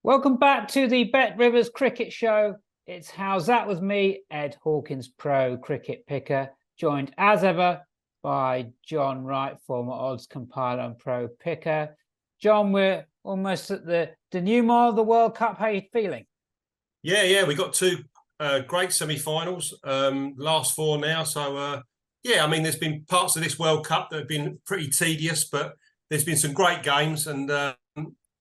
Welcome back to the Bet Rivers Cricket Show. It's Howzat with me, Ed Hawkins, pro cricket picker, joined as ever by John Wright, former odds compiler and pro picker. John, we're almost at the denouement of the World Cup. How are you feeling? Yeah, we got two great semi-finals, last four now. So, I mean, there's been parts of this World Cup that have been pretty tedious, but there's been some great games. And,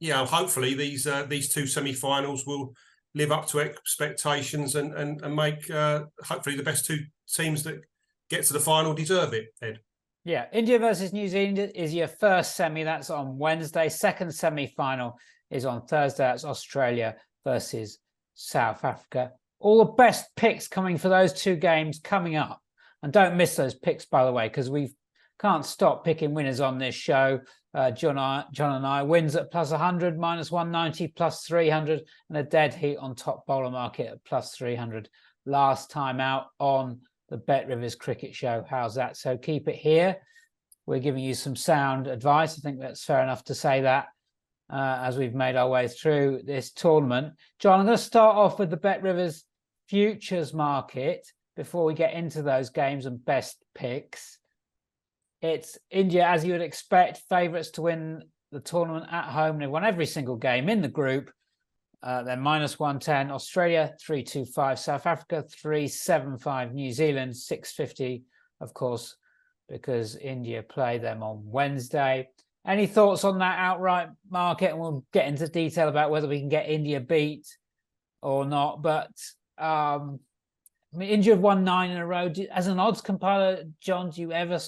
hopefully these two semi-finals will live up to expectations and make, hopefully, the best two teams that get to the final deserve it, Ed. Yeah, India versus New Zealand is your first semi. That's on Wednesday. Second semi-final is on Thursday. That's Australia versus South Africa. All the best picks coming for those two games coming up. And don't miss those picks, by the way, because we can't stop picking winners on this show. John and I wins at plus 100, minus 190, plus 300, and a dead heat on top bowler market at plus 300. Last time out on the Bet Rivers Cricket Show. How's that? So keep it here. We're giving you some sound advice. I think that's fair enough to say that as we've made our way through this tournament. John, I'm going to start off with the Bet Rivers futures market before we get into those games and best picks. It's India, as you would expect, favourites to win the tournament at home. They've won every single game in the group. They're minus 110. Australia 325. South Africa 375. New Zealand 650, of course, because India play them on Wednesday. Any thoughts on that outright market? And we'll get into detail about whether we can get India beat or not. But I mean, India have won 9 in a row. As an odds compiler, John, do you ever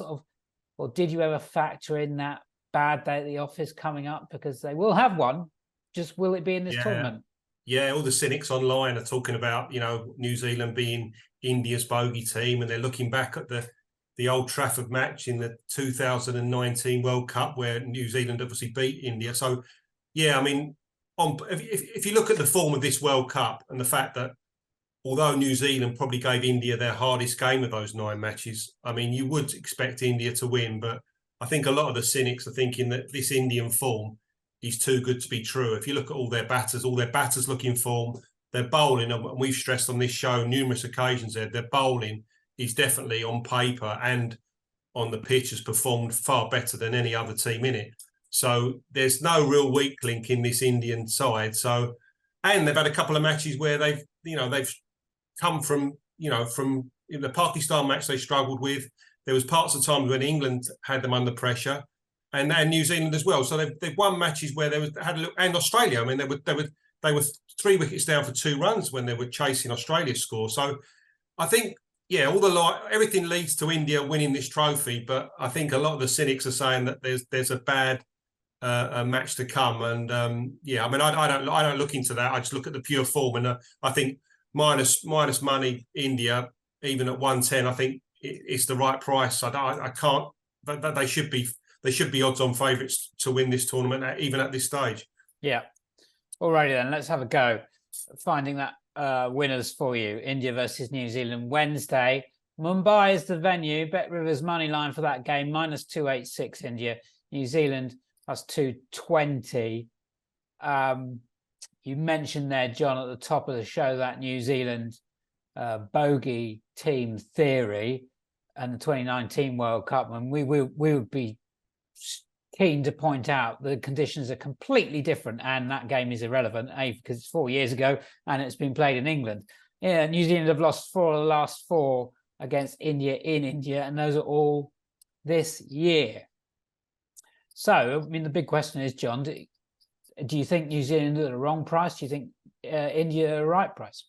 did you ever factor in that bad day at the office coming up? Because they will have one. Just will it be in this tournament? Yeah, all the cynics online are talking about, New Zealand being India's bogey team, and they're looking back at the Old Trafford match in the 2019 World Cup where New Zealand obviously beat India. So, yeah, I mean, if you look at the form of this World Cup and the fact that although New Zealand probably gave India their hardest game of those 9 matches, I mean, you would expect India to win, but I think a lot of the cynics are thinking that this Indian form is too good to be true. If you look at all their batters look in form, their bowling, and we've stressed on this show numerous occasions their bowling is definitely on paper and on the pitch has performed far better than any other team in it. So there's no real weak link in this Indian side. So, and they've had a couple of matches where they've come from the Pakistan match they struggled with. There was parts of times when England had them under pressure, and New Zealand as well. So they've won matches where and Australia. I mean, they were 3 wickets down for 2 runs when they were chasing Australia's score. So I think everything leads to India winning this trophy, but I think a lot of the cynics are saying that there's a bad match to come. And I mean, I don't look into that. I just look at the pure form, and I think minus money India, even at 110, I think it's the right price. I can't. They should be odds-on favourites to win this tournament, even at this stage. Yeah. Alrighty then, let's have a go finding that winners for you. India versus New Zealand Wednesday. Mumbai is the venue. Bet Rivers money line for that game minus 286 India. New Zealand plus 220. You mentioned there, John, at the top of the show that New Zealand bogey team theory and the 2019 World Cup, and we would be keen to point out the conditions are completely different, and that game is irrelevant, because it's 4 years ago and it's been played in England. Yeah, New Zealand have lost 4 of the last 4 against India in India, and those are all this year. So, I mean, the big question is, John, do you think New Zealand are the wrong price? Do you think India are the right price?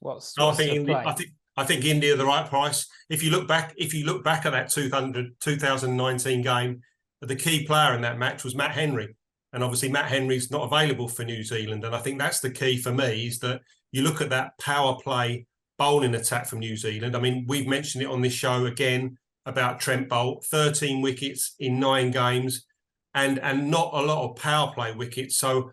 I think India are the right price. If you look back at that 2019 game, the key player in that match was Matt Henry. And obviously Matt Henry's not available for New Zealand. And I think that's the key for me, is that you look at that power play bowling attack from New Zealand. I mean, we've mentioned it on this show again about Trent Boult, 13 wickets in 9 games and not a lot of power play wickets. So,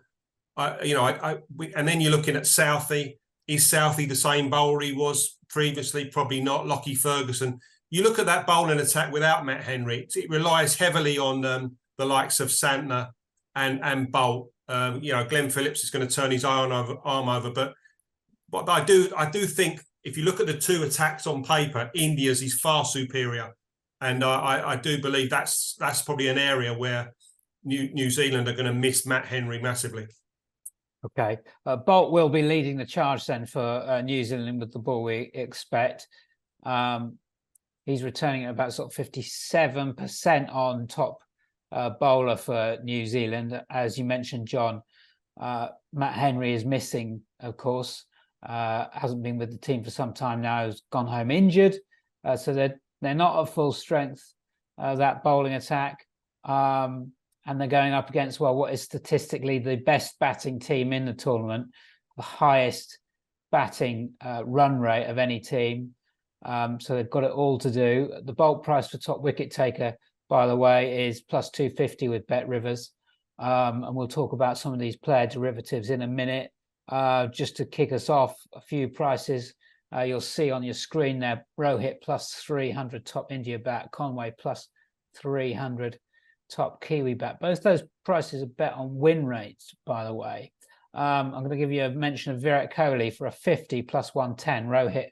and then you're looking at Southey. Is Southey the same bowler he was previously? Probably not. Lockie Ferguson. You look at that bowling attack without Matt Henry, it relies heavily on the likes of Santner and Boult. Glenn Phillips is going to turn his arm over. But I do think if you look at the two attacks on paper, India's is far superior. And I do believe that's probably an area where New Zealand are going to miss Matt Henry massively. Okay. Bolt will be leading the charge then for New Zealand with the ball, we expect. He's returning at about sort of 57% on top bowler for New Zealand. As you mentioned, John, Matt Henry is missing, of course. Hasn't been with the team for some time now, has gone home injured. So they're not at full strength, that bowling attack. And they're going up against, well, what is statistically the best batting team in the tournament, the highest batting run rate of any team. So they've got it all to do. The Bolt price for top wicket taker, by the way, is plus 250 with Bet Rivers. And we'll talk about some of these player derivatives in a minute. Just to kick us off, a few prices you'll see on your screen there. Rohit plus 300 top India bat, Conway plus 300 top Kiwi bat. Both those prices are bet on win rates, by the way. I'm going to give you a mention of Virat Kohli for a 50 plus 110, Rohit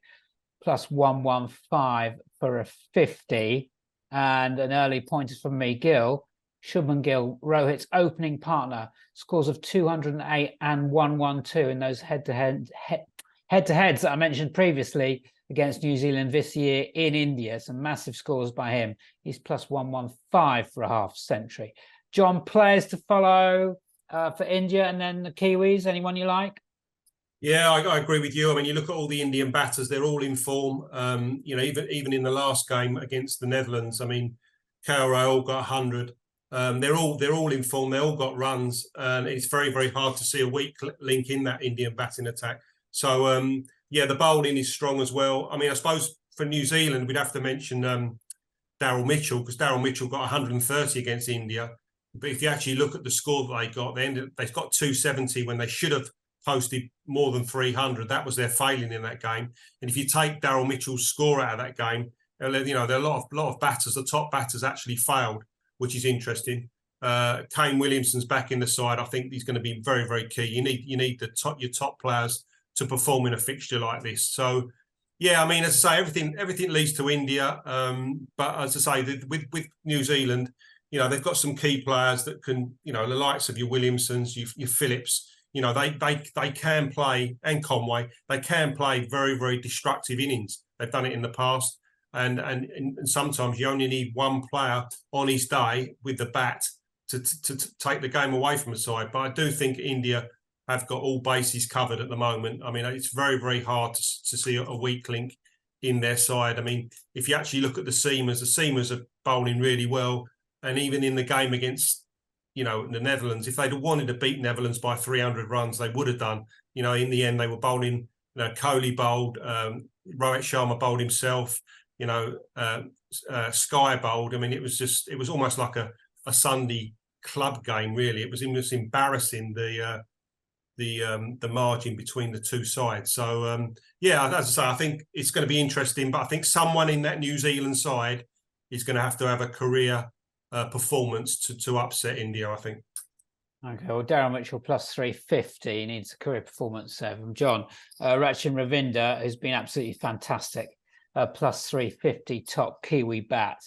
plus 115 for a 50, and an early pointer from me, Shubman Gill, Rohit's opening partner, scores of 208 and 112 in those head-to-heads that I mentioned previously against New Zealand this year in India. Some massive scores by him. He's plus 115 for a half century. John, players to follow for India and then the Kiwis. Anyone you like? Yeah, I agree with you. I mean, you look at all the Indian batters; they're all in form. Even in the last game against the Netherlands, I mean, KL Rahul got 100. They're all in form. They all got runs, and it's very, very hard to see a weak link in that Indian batting attack. So, the bowling is strong as well. I mean, I suppose for New Zealand, we'd have to mention Daryl Mitchell, because Daryl Mitchell got 130 against India. But if you actually look at the score that they've got 270 when they should have posted more than 300. That was their failing in that game. And if you take Daryl Mitchell's score out of that game, there are a lot of batters. The top batters actually failed, which is interesting. Kane Williamson's back in the side. I think he's going to be very, very key. You need your top players to perform in a fixture like this. So, yeah, I mean, as I say, everything leads to India. But as I say, with New Zealand, they've got some key players that can, the likes of your Williamsons, your Phillips. They can play, and Conway, they can play very, very destructive innings. They've done it in the past. And sometimes you only need one player on his day with the bat to take the game away from the side. But I do think India have got all bases covered at the moment. I mean, it's very, very hard to see a weak link in their side. I mean, if you actually look at the Seamers are bowling really well. And even in the game against, the Netherlands, if they'd have wanted to beat Netherlands by 300 runs, they would have done. In the end, they were bowling, Kohli bowled, Rohit Sharma bowled himself, Sky bowled. I mean, it was almost like a Sunday club game, really. It was embarrassing, the margin between the two sides. So, as I say, I think it's going to be interesting, but I think someone in that New Zealand side is going to have a career performance to upset India, I think. Okay, well, Daryl Mitchell plus 350. He needs a career performance from John. Rachin Ravinder has been absolutely fantastic. Plus 350 top Kiwi bat.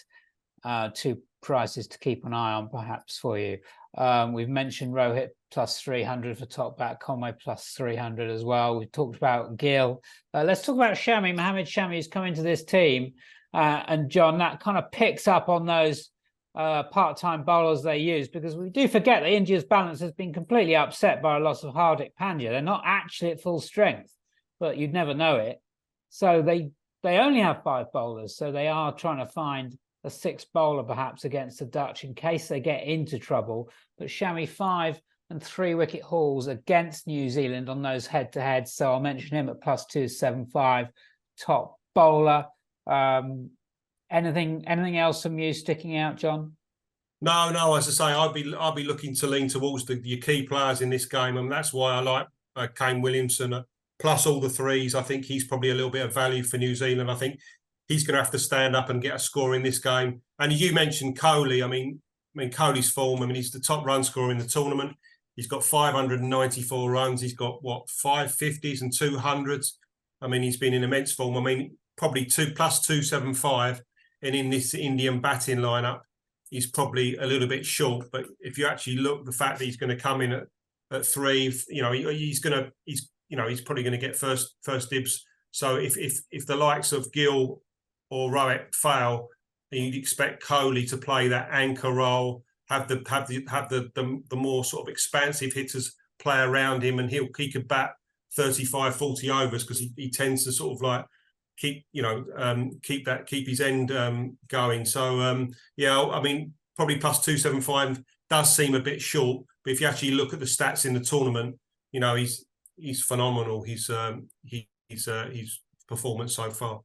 Two prizes to keep an eye on, perhaps, for you. We've mentioned Rohit plus 300 for top bat, Conway plus 300 as well. We've talked about Gill. Let's talk about Shami. Mohammed Shami has come into this team. And John, that kind of picks up on those part-time bowlers they use, because we do forget that India's balance has been completely upset by a loss of Hardik Pandya. They're not actually at full strength, but you'd never know it. So they only have 5 bowlers, so they are trying to find a 6th bowler perhaps against the Dutch in case they get into trouble. But Shami 5 and 3 wicket hauls against New Zealand on those head-to-heads, so I'll mention him at plus 275 top bowler. Anything else from you sticking out, John? No. As I say, I'll be looking to lean towards your key players in this game, and that's why I like Kane Williamson plus all the threes. I think he's probably a little bit of value for New Zealand. I think he's going to have to stand up and get a score in this game. And you mentioned Kohli. I mean Kohli's form. I mean, he's the top run scorer in the tournament. He's got 594 runs. He's got, what, 550s and 200s. I mean, he's been in immense form. I mean, probably 2+275. And in this Indian batting lineup, he's probably a little bit short. But if you actually look, the fact that he's going to come in at 3, you know, he's probably going to get first dibs. So if the likes of Gill or Rowett fail, then you'd expect Kohli to play that anchor role, have the more sort of expansive hitters play around him, and he could bat 35, 40 overs, because he tends to sort of like keep his end going. So yeah, I mean, probably +275 does seem a bit short, but if you actually look at the stats in the tournament, you know, he's phenomenal. His performance so far.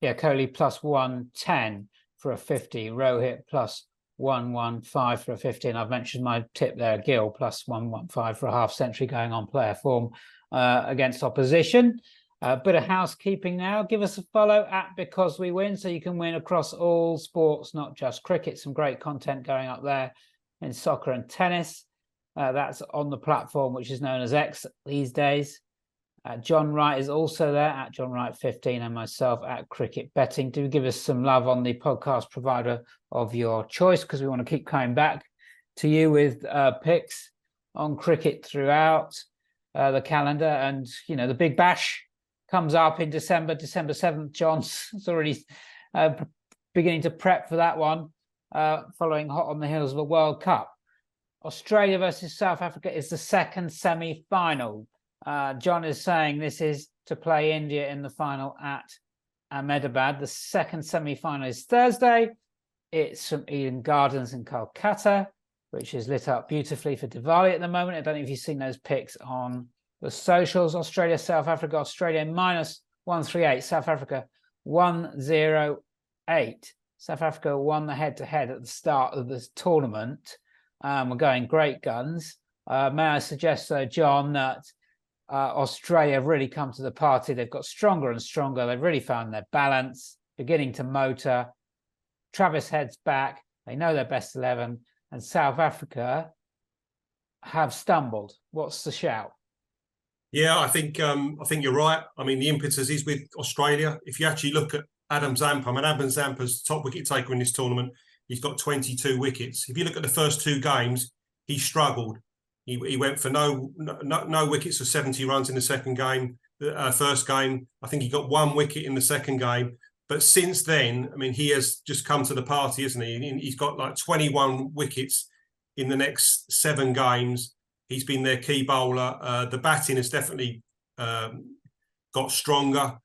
Yeah, Kohli +110 for a 50, Rohit +115 for a 50, and I've mentioned my tip there, Gill +115 for a half century going on player form against opposition. A bit of housekeeping now. Give us a follow at Because We Win, so you can win across all sports, not just cricket. Some great content going up there in soccer and tennis. That's on the platform which is known as X these days. John Wright is also there at John Wright 15, and myself at Cricket Betting. Do give us some love on the podcast provider of your choice, because we want to keep coming back to you with picks on cricket throughout the calendar. And, you know, the Big Bash comes up in December 7th. John's already beginning to prep for that one, following hot on the heels of a World Cup. Australia versus South Africa is the second semi-final. John is saying this is to play India in the final at Ahmedabad. The second semi-final is Thursday. It's from Eden Gardens in Kolkata, which is lit up beautifully for Diwali at the moment. I don't know if you've seen those pics on the socials. Australia, South Africa. Australia -138. South Africa 108. South Africa won the head-to-head at the start of this tournament. We're going great guns. May I suggest, though, John, that Australia have really come to the party. They've got stronger and stronger. They've really found their balance, beginning to motor. Travis Head's back. They know their best 11. And South Africa have stumbled. What's the shout? Yeah, I think you're right. I mean, the impetus is with Australia. If you actually look at Adam Zampa, I mean, Adam Zampa's top wicket taker in this tournament. He's got 22 wickets. If you look at the first 2 games, he struggled. He went for no wickets for 70 runs in the second game. First game, I think he got 1 wicket in the second game. But since then, I mean, he has just come to the party, isn't he? He's got like 21 wickets in the next 7 games. He's been their key bowler. The batting has definitely got stronger.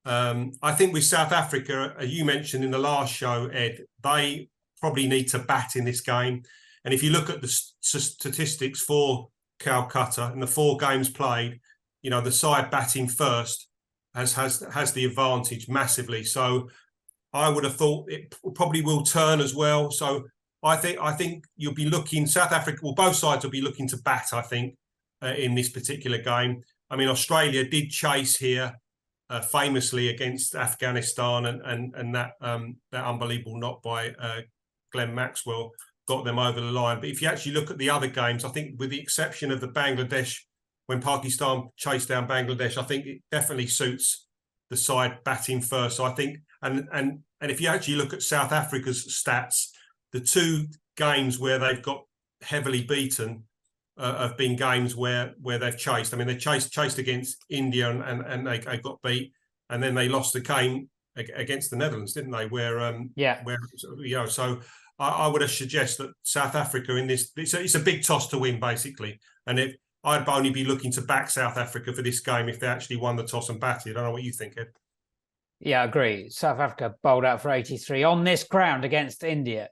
I think with South Africa, as you mentioned in the last show, Ed, they probably need to bat in this game. And if you look at the statistics for Calcutta in the 4 games played, you know, the side batting first has the advantage massively. So I would have thought it probably will turn as well. So I think you'll be looking, South Africa, well, both sides will be looking to bat, I think, in this particular game. I mean, Australia did chase here famously against Afghanistan, and that unbelievable knock by Glenn Maxwell got them over the line. But if you actually look at the other games, I think with the exception of the Bangladesh, when Pakistan chased down Bangladesh, I think it definitely suits the side batting first. So I think, and if you actually look at South Africa's stats, the 2 games where they've got heavily beaten have been games where they've chased. I mean, they chased against India and they got beat, and then they lost the game against the Netherlands, didn't they? Where you know, so I would suggest that South Africa in this, it's a big toss to win, basically. And if I'd only be looking to back South Africa for this game if they actually won the toss and batted. I don't know what you think, Ed. Yeah, I agree. South Africa bowled out for 83 on this ground against India.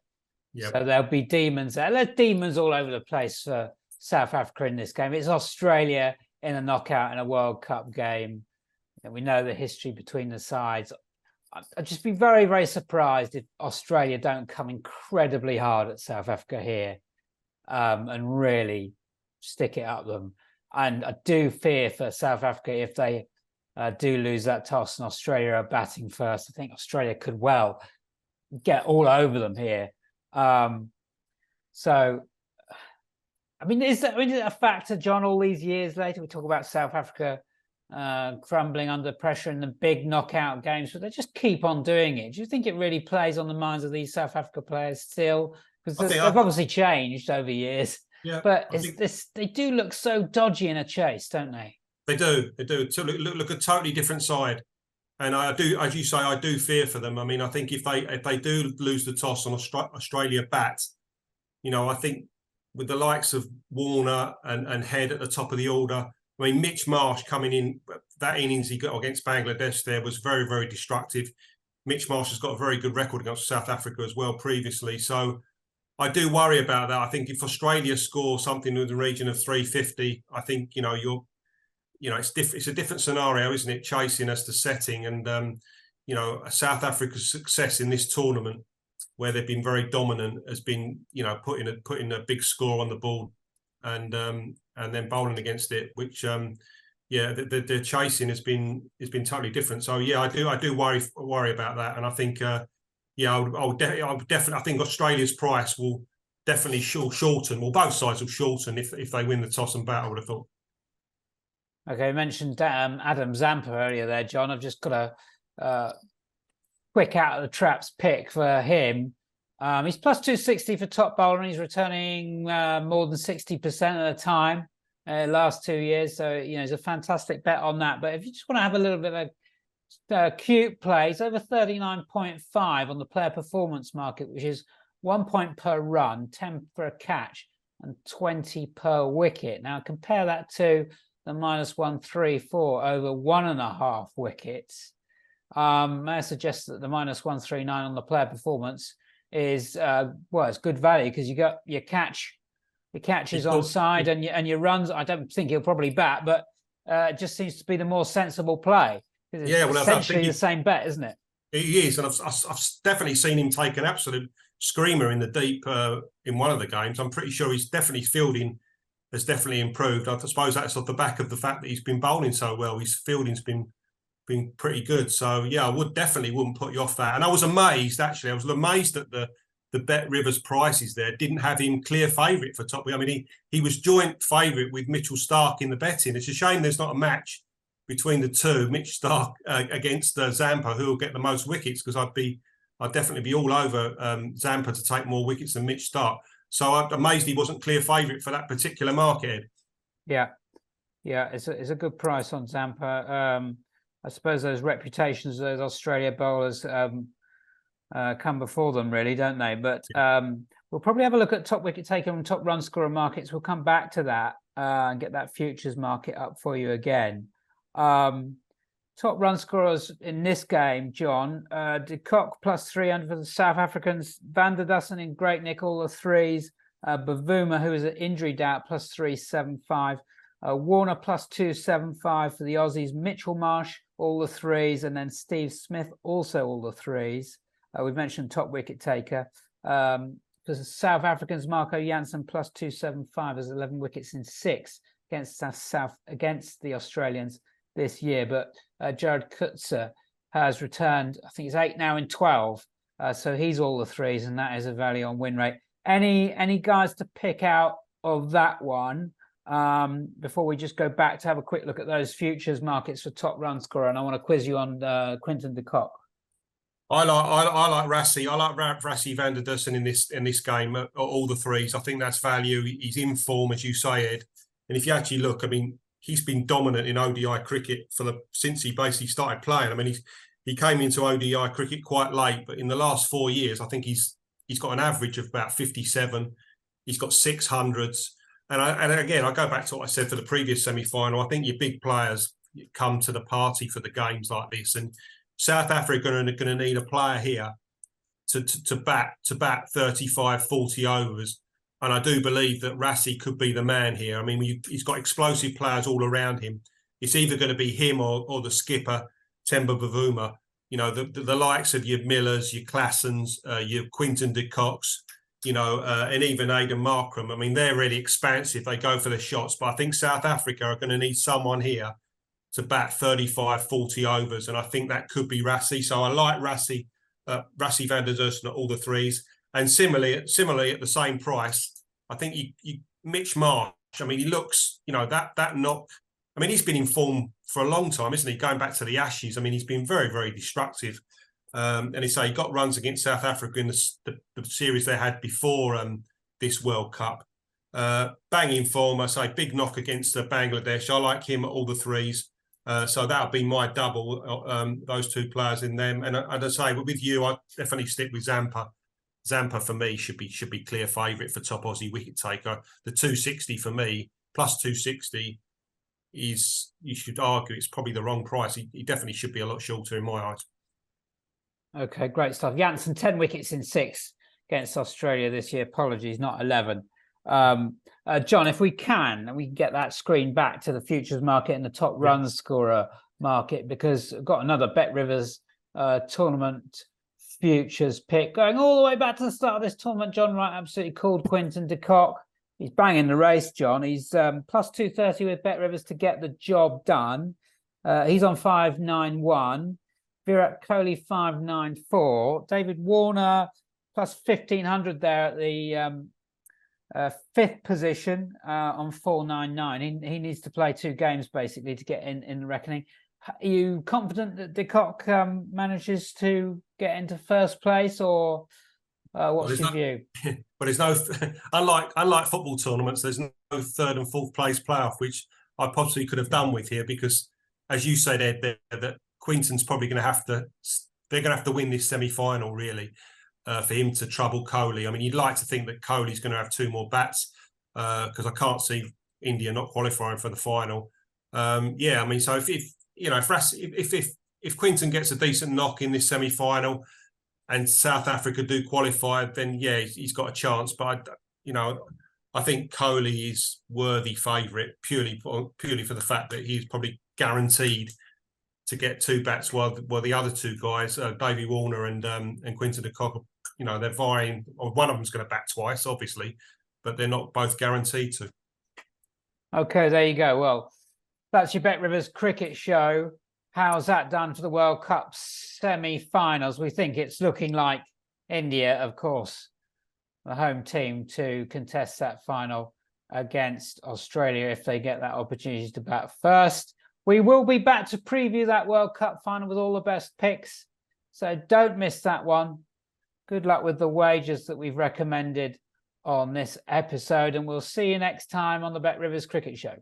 Yep. So there'll be demons there. There's demons all over the place for South Africa in this game. It's Australia in a knockout in a World Cup game. And we know the history between the sides. I'd just be very, very surprised if Australia don't come incredibly hard at South Africa here and really stick it up them. And I do fear for South Africa if they do lose that toss and Australia are batting first. I think Australia could well get all over them here. So I mean, is that a factor, John? All these years later, we talk about South Africa crumbling under pressure in the big knockout games, but they just keep on doing it. Do you think it really plays on the minds of these South Africa players still? Because they've obviously changed over years. Yeah, but they do look so dodgy in a chase, don't they? They do. So look a totally different side. And I do, as you say, I do fear for them. I mean, I think if they do lose the toss on Australia bat, I think with the likes of Warner and Head at the top of the order, I mean, Mitch Marsh coming in, that innings he got against Bangladesh there was very, very destructive. Mitch Marsh has got a very good record against South Africa as well previously. So I do worry about that. I think if Australia score something in the region of 350, I think, it's a different scenario, isn't it? Chasing as to setting and, South Africa's success in this tournament where they've been very dominant has been, putting a big score on the board and then bowling against it, which, the chasing has been totally different. So, yeah, I do worry about that. And I think, I would definitely, I think Australia's price will definitely shorten. Well, both sides will shorten if they win the toss and bat, I would have thought. Okay, you mentioned Adam Zampa earlier there, John. I've just got a quick out of the traps pick for him. He's plus 260 for top bowler, and he's returning more than 60% of the time last 2 years. So, he's a fantastic bet on that. But if you just want to have a little bit of a cute play, it's over 39.5 on the player performance market, which is 1 point per run, 10 for a catch, and 20 per wicket. Now, compare that to the -134 over 1.5 wickets. May I suggest that the -139 on the player performance is it's good value because you got your catches on side and your runs. I don't think he'll probably bat, but it just seems to be the more sensible play. It's essentially the same bet, isn't it? He is, and I've definitely seen him take an absolute screamer in the deep in one of the games. I'm pretty sure he's definitely fielding has definitely improved. I suppose that's off the back of the fact that he's been bowling so well. His fielding's been pretty good. So yeah, I wouldn't put you off that. And I was amazed actually. I was amazed at the Bet Rivers prices there. Didn't have him clear favourite for top. I mean, he was joint favourite with Mitchell Starc in the betting. It's a shame there's not a match between the two, Mitch Starc against Zampa, who will get the most wickets, because I'd definitely be all over Zampa to take more wickets than Mitch Starc. So I'm amazed he wasn't clear favourite for that particular market. Yeah, it's a good price on Zampa. I suppose those reputations of those Australia bowlers come before them, really, don't they? But we'll probably have a look at top wicket taker and top run scorer markets. We'll come back to that and get that futures market up for you again. Top run scorers in this game, John. De Kock plus 300 for the South Africans. Van der Dussen in Great Nick, all the threes. Bavuma, who is an injury doubt, plus 375. Warner plus 275 for the Aussies. Mitchell Marsh, all the threes. And then Steve Smith, also all the threes. We've mentioned top wicket taker. For the South Africans, Marco Jansen plus 275 has 11 wickets in 6 against the Australians this year. But Jared Kutzer has returned, I think he's 8 now in 12. So he's all the threes, and that is a value on win rate. Any guys to pick out of that one before we just go back to have a quick look at those futures markets for top run scorer? And I want to quiz you on Quinton de Kock. I like Rassie. I like Rassie van der Dussen in this game. All the threes. I think that's value. He's in form, as you say, Ed. And if you actually look, I mean, he's been dominant in ODI cricket since he basically started playing. I mean, he came into ODI cricket quite late, but in the last 4 years, I think he's got an average of about 57. He's got 600s. And again, I go back to what I said for the previous semi-final. I think your big players come to the party for the games like this, and South Africa are going to need a player here to bat 35, 40 overs. And I do believe that Rassie could be the man here. I mean, he's got explosive players all around him. It's either going to be him or the skipper, Temba Bavuma. You know, the likes of your Millers, your Classens, your Quinton de Kocks, and even Aidan Markram. I mean, they're really expansive. They go for the shots. But I think South Africa are going to need someone here to bat 35, 40 overs. And I think that could be Rassie. So I like Rassie van der Dussen at all the threes. And similarly at the same price, I think you Mitch Marsh. I mean, he looks, that knock. I mean, he's been in form for a long time, isn't he? Going back to the Ashes. I mean, he's been very, very destructive. And he got runs against South Africa in the series they had before this World Cup. Banging form, I say, big knock against Bangladesh. I like him at all the threes. So that'll be my double, those two players in them. And I say, with you, I definitely stick with Zampa. Zampa for me should be clear favourite for top Aussie wicket taker. The 260 for me, plus 260 is, you should argue, it's probably the wrong price. He definitely should be a lot shorter in my eyes. Okay, great stuff. Jansen, 10 wickets in 6 against Australia this year. Apologies, not 11. John, if we can get that screen back to the futures market and the top run scorer market, because I've got another Bet Rivers tournament futures pick going all the way back to the start of this tournament. John Wright absolutely called Quinton de Kock. He's banging the race, John. He's plus 230 with Bet Rivers to get the job done. He's on 591. Virat Kohli 594. David Warner plus 1500 there at the fifth position on 499. He needs to play 2 games basically to get in the reckoning. Are you confident that de Kock manages to get into first place, or what's your view? But there's no, unlike football tournaments, there's no 3rd and 4th place playoff, which I possibly could have done with here, because, as you said, Ed, that Quinton's probably going to have to, they're going to have to win this semi-final, really, for him to trouble Kohli. I mean, you'd like to think that Kohli's going to have 2 more bats, because I can't see India not qualifying for the final. I mean, so if Quinton gets a decent knock in this semi-final and South Africa do qualify, then he's got a chance. But I think Kohli is worthy favourite purely for the fact that he's probably guaranteed to get 2 bats, while the other 2 guys, Davey Warner and Quinton de Kock, they're vying. Or one of them's going to bat twice, obviously, but they're not both guaranteed to. Okay, there you go. Well, that's your Bet Rivers cricket show. How's that done for the World Cup semi-finals? We think it's looking like India, of course, the home team, to contest that final against Australia if they get that opportunity to bat first. We will be back to preview that World Cup final with all the best picks, so don't miss that one. Good luck with the wagers that we've recommended on this episode, and we'll see you next time on the Bet Rivers Cricket Show.